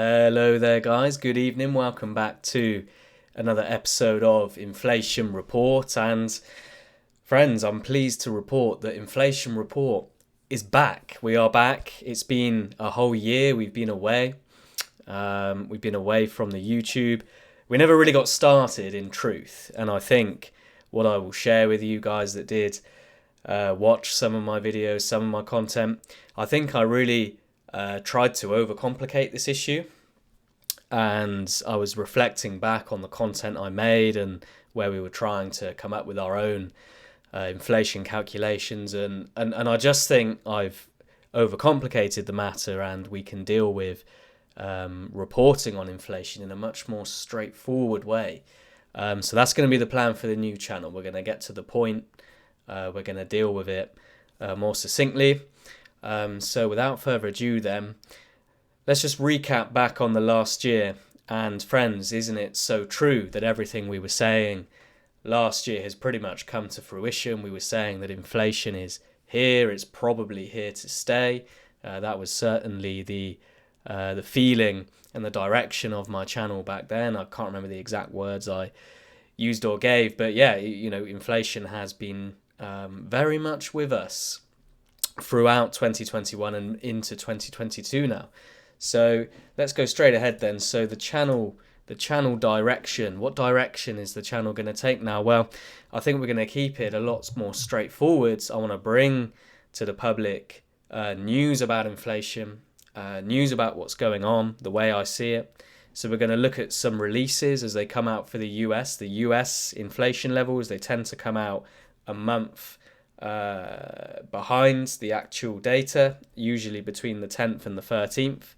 Hello there, guys. Good evening. Welcome back to another episode of Inflation Report. And friends, I'm pleased to report that Inflation Report is back. We are back. It's been a whole year. We've been away. We've been away from the YouTube. We never really got started, in truth. And I think what I will share with you guys that did watch some of my videos, some of my content, I think I really tried to overcomplicate this issue, and I was reflecting back on the content I made and where we were trying to come up with our own inflation calculations, and I just think I've overcomplicated the matter, and we can deal with reporting on inflation in a much more straightforward way. So that's going to be the plan for the new channel. We're going to get to the point. We're going to deal with it more succinctly. So without further ado then, let's just recap back on the last year. And friends, isn't it so true that everything we were saying last year has pretty much come to fruition? We were saying that inflation is here, it's probably here to stay. That was certainly the feeling and the direction of my channel back then. I can't remember the exact words I used or gave, but yeah, inflation has been very much with us throughout 2021 and into 2022 now. So let's go straight ahead then. So the channel direction, what direction is the channel going to take now? Well, I think we're going to keep it a lot more straightforward. I want to bring to the public news about inflation, news about what's going on, the way I see it. So we're going to look at some releases as they come out for the US. The US inflation levels, they tend to come out a month behind the actual data, usually between the 10th and the 13th.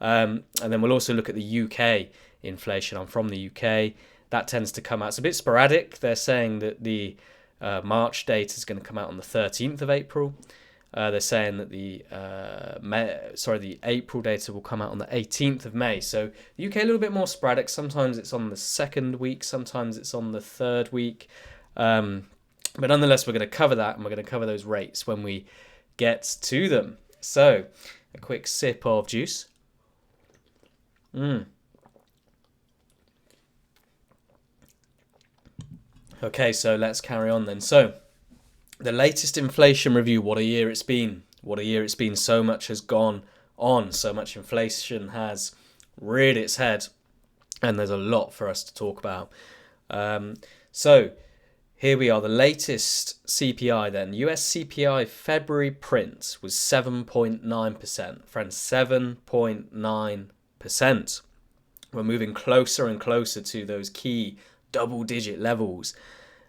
And then we'll also look at the UK inflation. I'm from the UK. That tends to come out. It's a bit sporadic. They're saying that the March data is going to come out on the 13th of April. They're saying that the April data will come out on the 18th of May. So the UK a little bit more sporadic. Sometimes it's on the second week. Sometimes it's on the third week. But nonetheless, we're going to cover that, and we're going to cover those rates when we get to them. So, a quick sip of juice. Okay, so let's carry on then. So, the latest inflation review, what a year it's been. What a year it's been. So much has gone on. So much inflation has reared its head. And there's a lot for us to talk about. So, here we are, the latest CPI then. US CPI February print was 7.9%. Friends, 7.9%. We're moving closer and closer to those key double-digit levels.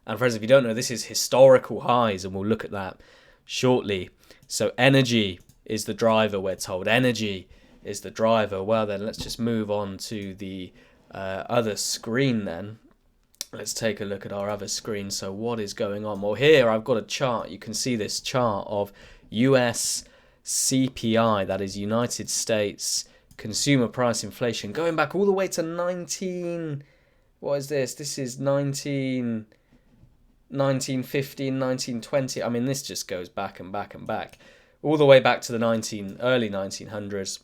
And friends, if you don't know, this is historical highs, and we'll look at that shortly. So energy is the driver, we're told. Energy is the driver. Well, then let's just move on to the other screen then. Let's take a look at our other screen. So what is going on? Well, here I've got a chart. You can see this chart of US CPI, that is United States Consumer Price Inflation, going back all the way to 19... What is this? This is 1915, 1920. I mean, this just goes back and back and back. All the way back to the early 1900s.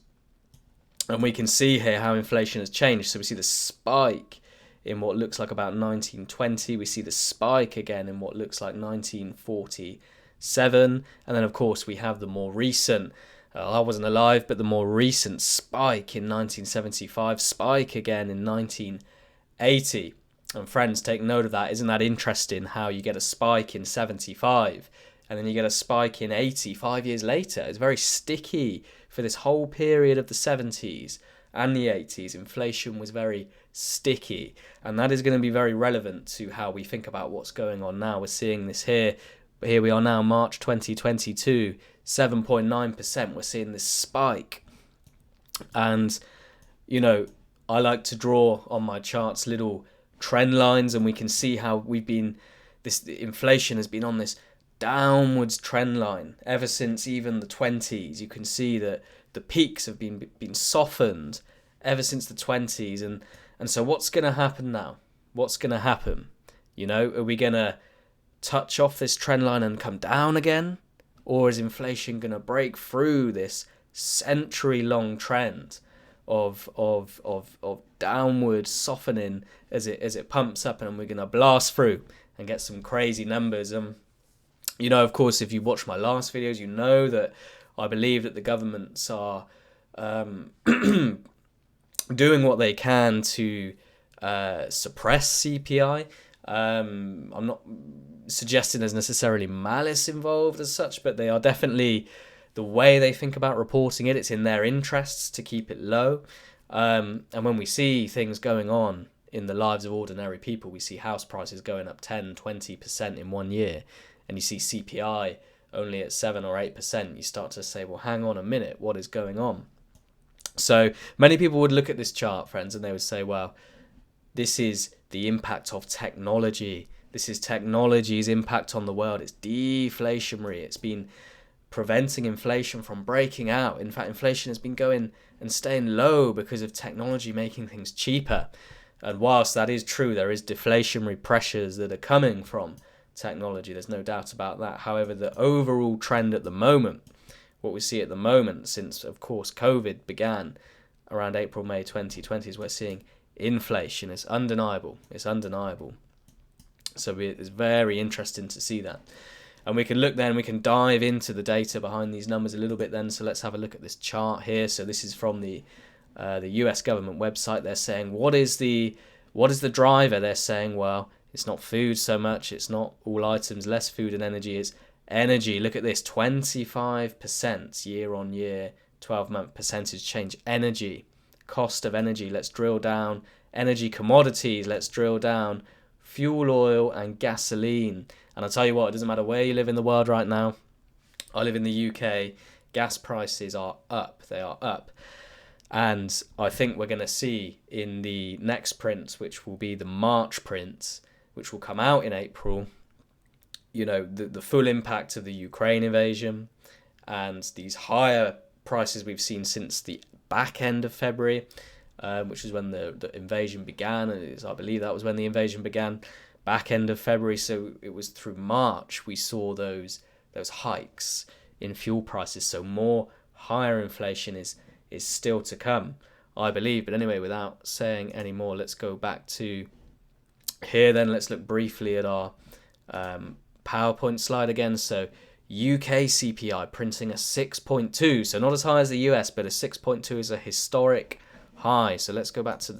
And we can see here how inflation has changed. So we see the spike in what looks like about 1920. We see the spike again in what looks like 1947. And then, of course, we have the more recent, I wasn't alive, but the more recent spike in 1975, spike again in 1980. And friends, take note of that. Isn't that interesting how you get a spike in 75 and then you get a spike in 80 5 years later? It's very sticky for this whole period of the 70s and the 80s. Inflation was very sticky, and that is going to be very relevant to how we think about what's going on now. We're seeing this here. Here we are now, March 2022, 7.9%. We're seeing this spike. And, I like to draw on my charts little trend lines, and we can see how this inflation has been on this downwards trend line ever since even the 20s. You can see that the peaks have been softened ever since the 20s. And so what's going to happen now? What's going to happen? Are we going to touch off this trend line and come down again? Or is inflation going to break through this century-long trend of downward softening as it pumps up, and we're gonna blast through and get some crazy numbers. Of course, if you watch my last videos, you know that I believe that the governments are doing what they can to suppress CPI. I'm not suggesting there's necessarily malice involved as such, but they are definitely, the way they think about reporting it, it's in their interests to keep it low. And when we see things going on in the lives of ordinary people, we see house prices going up 10, 20% in 1 year, and you see CPI only at 7 or 8%, you start to say, well, hang on a minute, what is going on? So many people would look at this chart, friends, and they would say, well, this is the impact of technology. This is technology's impact on the world. It's deflationary. It's been preventing inflation from breaking out. In fact, inflation has been going and staying low because of technology making things cheaper. And whilst that is true, there is deflationary pressures that are coming from technology. There's no doubt about that. However, the overall trend at the moment, what we see at the moment, since, of course, COVID began around April, May 2020, is we're seeing inflation. It's undeniable. It's undeniable. So it's very interesting to see that. And we can look then, we can dive into the data behind these numbers a little bit then. So let's have a look at this chart here. So this is from the US government website. They're saying, what is the driver? They're saying, well, it's not food so much. It's not all items, less food and energy. It's energy. Look at this, 25% year on year, 12-month percentage change. Energy, cost of energy. Let's drill down. Energy commodities. Let's drill down. Fuel oil and gasoline. And I'll tell you what, it doesn't matter where you live in the world right now. I live in the UK. Gas prices are up. They are up. And I think we're going to see in the next print, which will be the March print, which will come out in April, the full impact of the Ukraine invasion and these higher prices we've seen since the back end of February, which is when the invasion began. And I believe that was when the invasion began, back end of February. So it was through March we saw those hikes in fuel prices. So more higher inflation is still to come, I believe. But anyway, without saying any more, let's go back to here then. Let's look briefly at our PowerPoint slide again. So UK CPI printing a 6.2, so not as high as the US, but a 6.2 is a historic high. So let's go back to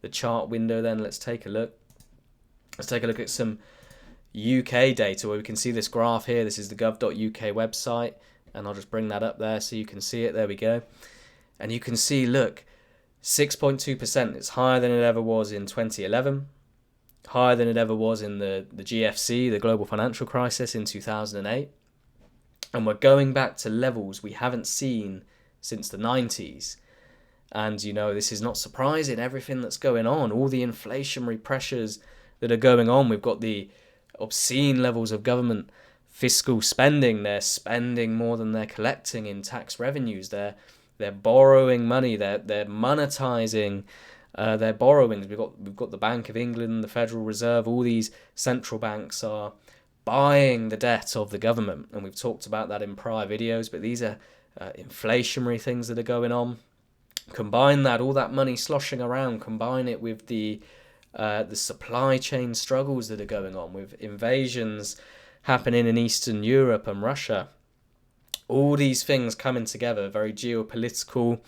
the chart window then. Let's take a look. Let's take a look at some UK data where we can see this graph here. This is the gov.uk website, and I'll just bring that up there so you can see it. There we go. And you can see, look, 6.2%. It's higher than it ever was in 2011, higher than it ever was in the GFC, the global financial crisis in 2008. And we're going back to levels we haven't seen since the 90s. And, this is not surprising, everything that's going on, all the inflationary pressures that are going on. We've got the obscene levels of government fiscal spending. They're spending more than they're collecting in tax revenues. They're borrowing money. They're monetizing their borrowings. We've got the Bank of England, the Federal Reserve. All these central banks are buying the debt of the government, and we've talked about that in prior videos. But these are inflationary things that are going on. Combine that, all that money sloshing around, combine it with the supply chain struggles that are going on, with invasions happening in Eastern Europe and Russia. All these things coming together, very geopolitical,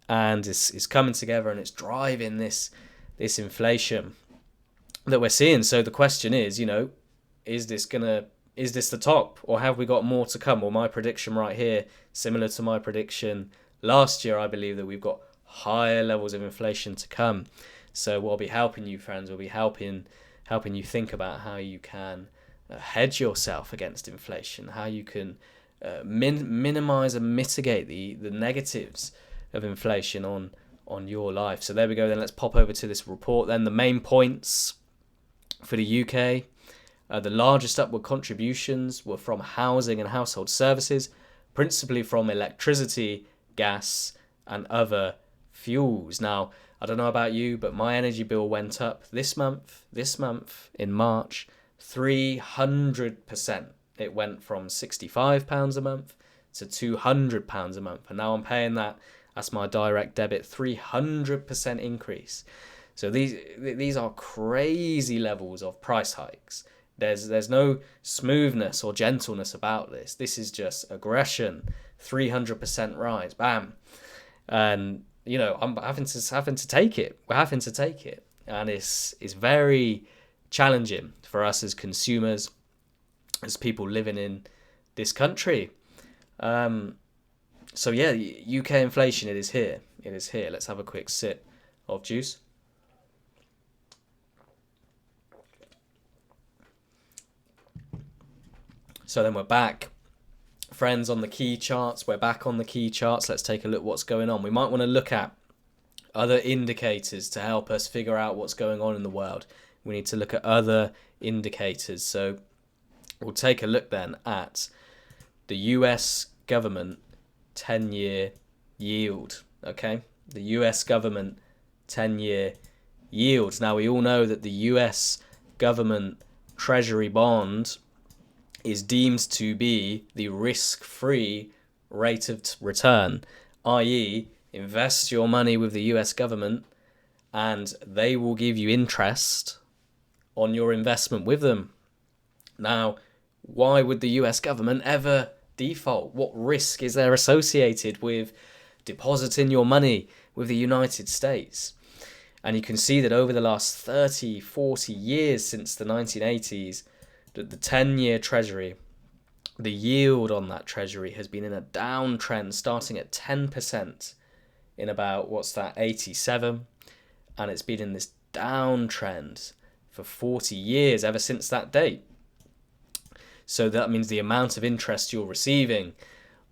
and it's coming together, and it's driving this inflation that we're seeing. So the question is, is this the top, or have we got more to come? Well, my prediction right here, similar to my prediction last year, I believe that we've got higher levels of inflation to come. So what I'll be helping you, friends, will be helping you think about how you can hedge yourself against inflation, how you can minimize and mitigate the negatives of inflation on your life. So there we go. Then let's pop over to this report. Then the main points for the UK. The largest upward contributions were from housing and household services, principally from electricity, gas, and other fuels. Now, I don't know about you, but my energy bill went up this month in March, 300%. It went from £65 a month to £200 a month. And now I'm paying that That's my direct debit, 300% increase. So these are crazy levels of price hikes. There's no smoothness or gentleness about this. This is just aggression, 300% rise, bam. And I'm having to take it. We're having to take it, and it's very challenging for us as consumers, as people living in this country. So yeah, UK inflation, it is here. It is here. Let's have a quick sip of juice. So then we're back, friends, on the key charts. We're back on the key charts. Let's take a look what's going on. We might want to look at other indicators to help us figure out what's going on in the world. We need to look at other indicators. So we'll take a look then at the US government 10-year yield. Okay, the US government 10-year yields. Now we all know that the US government treasury bond is deemed to be the risk-free rate of return, i.e. invest your money with the US government and they will give you interest on your investment with them. Now, why would the US government ever default? What risk is there associated with depositing your money with the United States? And you can see that over the last 30, 40 years since the 1980s, that the 10-year treasury, the yield on that treasury has been in a downtrend starting at 10% in about, 87? And it's been in this downtrend for 40 years ever since that date. So that means the amount of interest you're receiving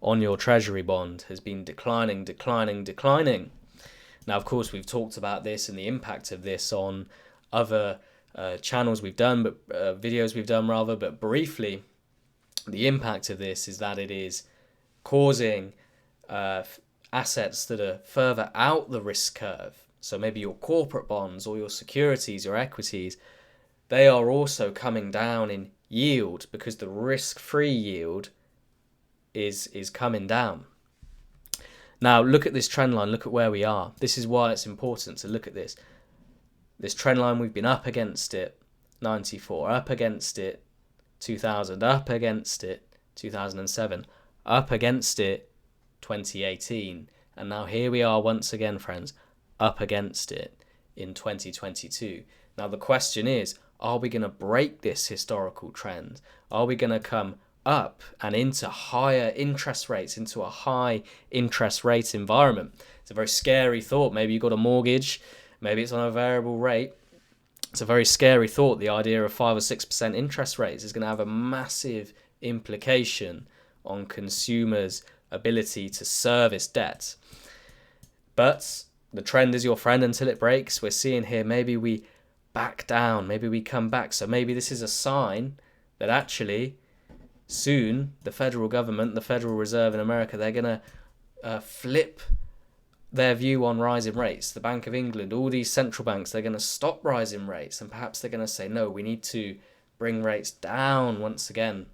on your treasury bond has been declining. Now, of course, we've talked about this and the impact of this on other channels we've done, videos we've done rather, but briefly, the impact of this is that it is causing assets that are further out the risk curve. So maybe your corporate bonds or your securities, your equities, they are also coming down in yield because the risk-free yield is coming down. Now, look at this trend line. Look at where we are. This is why it's important to look at this. This trend line, we've been up against it 94, up against it 2000, up against it 2007, up against it 2018. And now here we are once again, friends, up against it in 2022. Now the question is, are we going to break this historical trend? Are we going to come up and into higher interest rates, into a high interest rate environment? It's a very scary thought. Maybe you've got a mortgage, maybe it's on a variable rate. It's a very scary thought. The idea of 5 or 6% interest rates is going to have a massive implication on consumers' ability to service debt. But the trend is your friend until it breaks. We're seeing here maybe we back down, maybe we come back. So maybe this is a sign that actually soon the federal government, the Federal Reserve in America, they're going to flip their view on rising rates. The Bank of England, all these central banks, they're going to stop rising rates, and perhaps they're going to say, no, we need to bring rates down once again.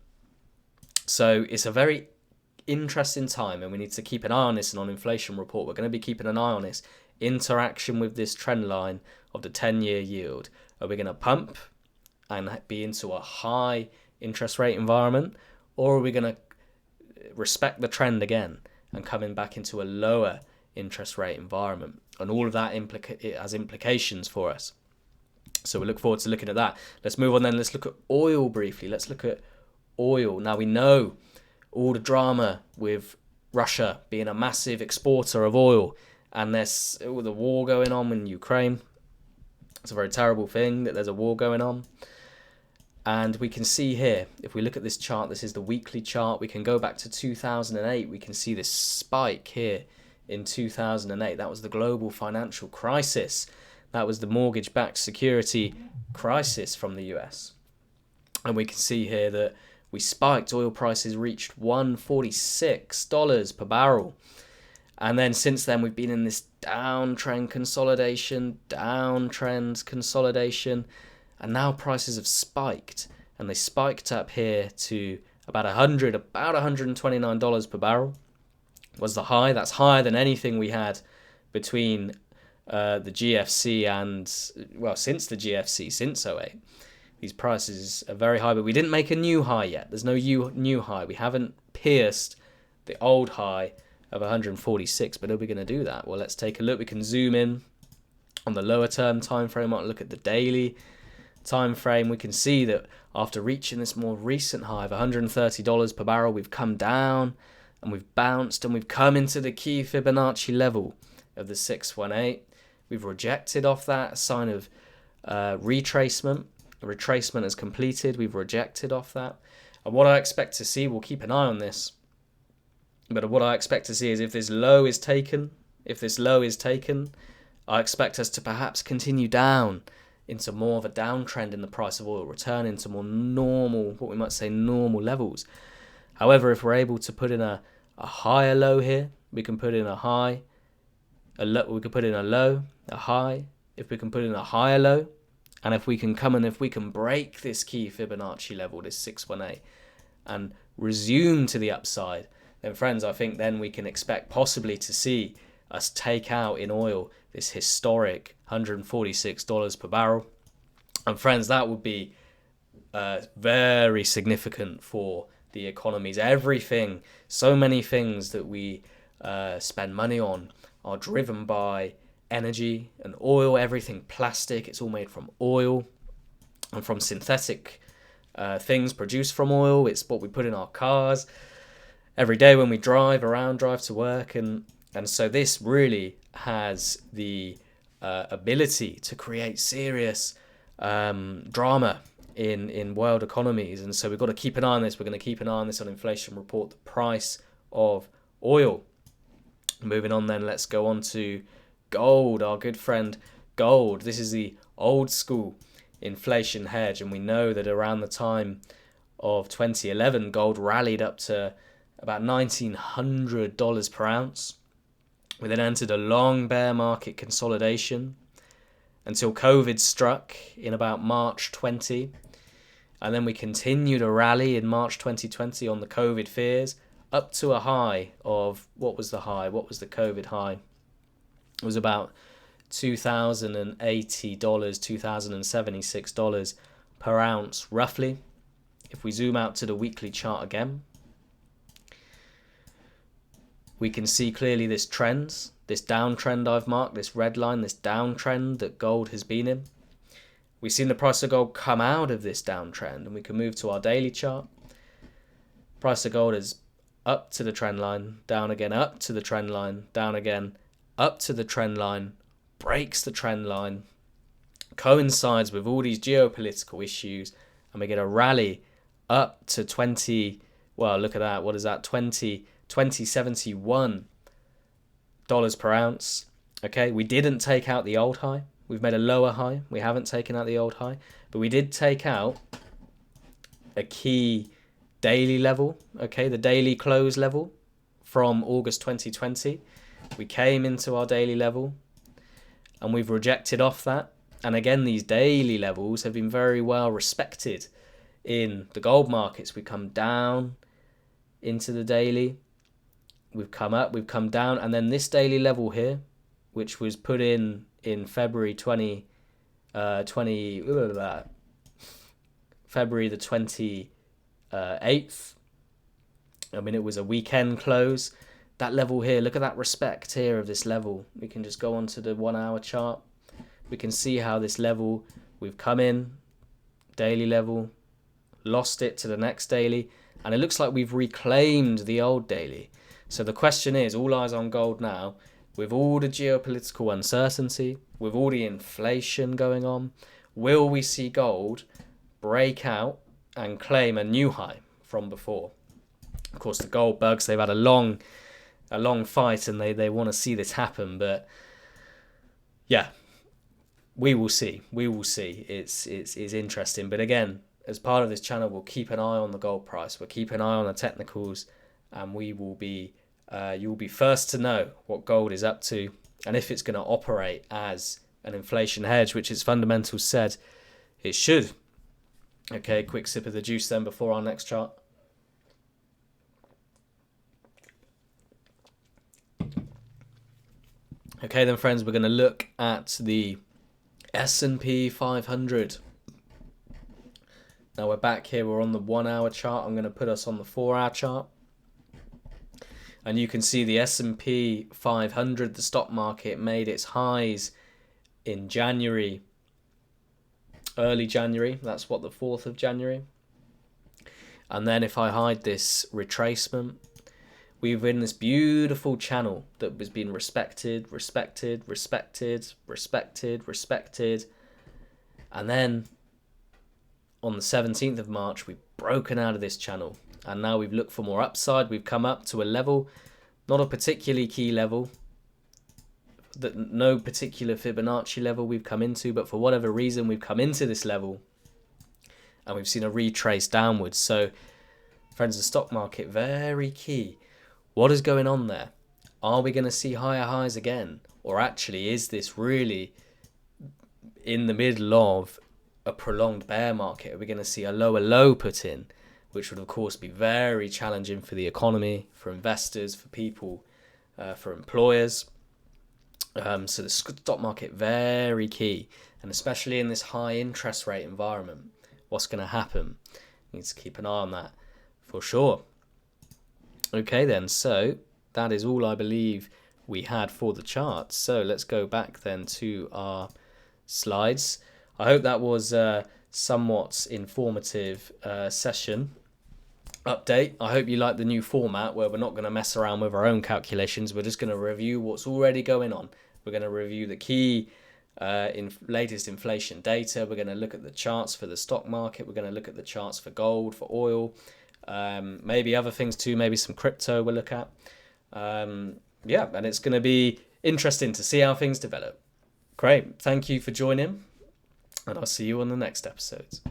So it's a very interesting time, and we need to keep an eye on this. And on Inflation Report, we're going to be keeping an eye on this interaction with this trend line of the 10-year yield. Are we going to pump and be into a high interest rate environment, or are we going to respect the trend again and coming back into a lower interest rate environment? And all of that has implications for us. So we look forward to looking at that. Let's move on then. Let's look at oil briefly. Let's look at oil. Now we know all the drama with Russia being a massive exporter of oil, and there's the war going on in Ukraine. It's a very terrible thing that there's a war going on. And we can see here, if we look at this chart, this is the weekly chart, we can go back to 2008. We can see this spike here in 2008. That was the global financial crisis. That was the mortgage-backed security crisis from the US. And we can see here that we spiked. Oil prices reached $146 per barrel. And then since then, we've been in this downtrend consolidation, and now prices have spiked, and they spiked up here to about $129 per barrel. was the high. That's higher than anything we had between the GFC and, well, since the GFC, since '08. These prices are very high, but we didn't make a new high yet. There's no new high. We haven't pierced the old high of 146, but are we going to do that? Well, let's take a look. We can zoom in on the lower term time frame. I'll look at the daily time frame. We can see that after reaching this more recent high of $130 per barrel, we've come down and we've bounced and we've come into the key Fibonacci level of the 618. We've rejected off that, a sign of retracement. A retracement is completed. We've rejected off that. And what I expect to see, we'll keep an eye on this, but what I expect to see is if this low is taken, I expect us to perhaps continue down into more of a downtrend in the price of oil, return into more normal, what we might say normal levels. However, if we're able to put in a higher low here, we can put in a high, we could put in a low, a high. If we can put in a higher low, and if we can break this key Fibonacci level, this 618, and resume to the upside, then friends, I think then we can expect possibly to see us take out in oil this historic $146 per barrel. And friends, that would be very significant for the economies. Everything, so many things that we spend money on are driven by energy and oil. Everything plastic, it's all made from oil and from synthetic things produced from oil. It's what we put in our cars every day when we drive to work, and so this really has the ability to create serious drama in world economies. And so we've got to keep an eye on this. We're going to keep an eye on this on Inflation Report, the price of oil. Moving on then, let's go on to gold, our good friend gold. This is the old school inflation hedge, and we know that around the time of 2011, gold rallied up to about $1,900 per ounce. We then entered a long bear market consolidation until COVID struck in about March 20. And then we continued a rally in March 2020 on the COVID fears up to a high of, what was the high? What was the COVID high? It was about $2,080, $2,076 per ounce, roughly. If we zoom out to the weekly chart again, we can see clearly this trend, this downtrend I've marked, this red line, this downtrend that gold has been in. We've seen the price of gold come out of this downtrend, and we can move to our daily chart. Price of gold is up to the trend line, down again, up to the trend line, down again, up to the trend line, breaks the trend line, coincides with all these geopolitical issues, and we get a rally up to 20, well, look at that, what is that, $20.71 per ounce. Okay, we didn't take out the old high. We've made a lower high. We haven't taken out the old high, but we did take out a key daily level, okay, the daily close level from August 2020. We came into our daily level and we've rejected off that. And again, these daily levels have been very well respected in the gold markets. We come down into the daily, we've come up, we've come down, and then this daily level here, which was put in February February the 28th. I mean, it was a weekend close. That level here, look at that respect here of this level. We can just go on to the 1 hour chart. We can see how this level, we've come in, daily level, lost it to the next daily, and it looks like we've reclaimed the old daily. So the question is, all eyes on gold now, with all the geopolitical uncertainty, with all the inflation going on, will we see gold break out and claim a new high from before? Of course, the gold bugs, they've had a long fight, and they want to see this happen. But yeah, we will see. It's interesting. But again, as part of this channel, we'll keep an eye on the gold price. We'll keep an eye on the technicals, and we will be you'll be first to know what gold is up to and if it's going to operate as an inflation hedge, which its fundamentals said it should. Okay, quick sip of the juice then before our next chart. Okay then, friends, we're going to look at the S&P 500. Now we're back here, we're on the 1 hour chart. I'm going to put us on the 4 hour chart. And you can see the S&P 500, the stock market, made its highs in January, early January. That's what, the 4th of January. And then if I hide this retracement, we've in this beautiful channel that was being respected. And then on the 17th of March, we've broken out of this channel. And now we've looked for more upside. We've come up to a level, not a particularly key level, that no particular Fibonacci level we've come into, but for whatever reason, we've come into this level and we've seen a retrace downwards. So, friends, the stock market, very key. What is going on there? Are we going to see higher highs again? Or actually, is this really in the middle of a prolonged bear market? Are we going to see a lower low put in? Which would, of course, be very challenging for the economy, for investors, for people, for employers. So the stock market, very key. And especially in this high interest rate environment, what's going to happen? You need to keep an eye on that for sure. Okay then, so that is all I believe we had for the charts. So let's go back then to our slides. I hope that was a somewhat informative session update. I hope you like the new format where we're not going to mess around with our own calculations. We're just going to review what's already going on. We're going to review the key latest inflation data. We're going to look at the charts for the stock market. We're going to look at the charts for gold, for oil, maybe other things too, maybe some crypto we'll look at. Yeah, and it's going to be interesting to see how things develop. Great. Thank you for joining, and I'll see you on the next episodes.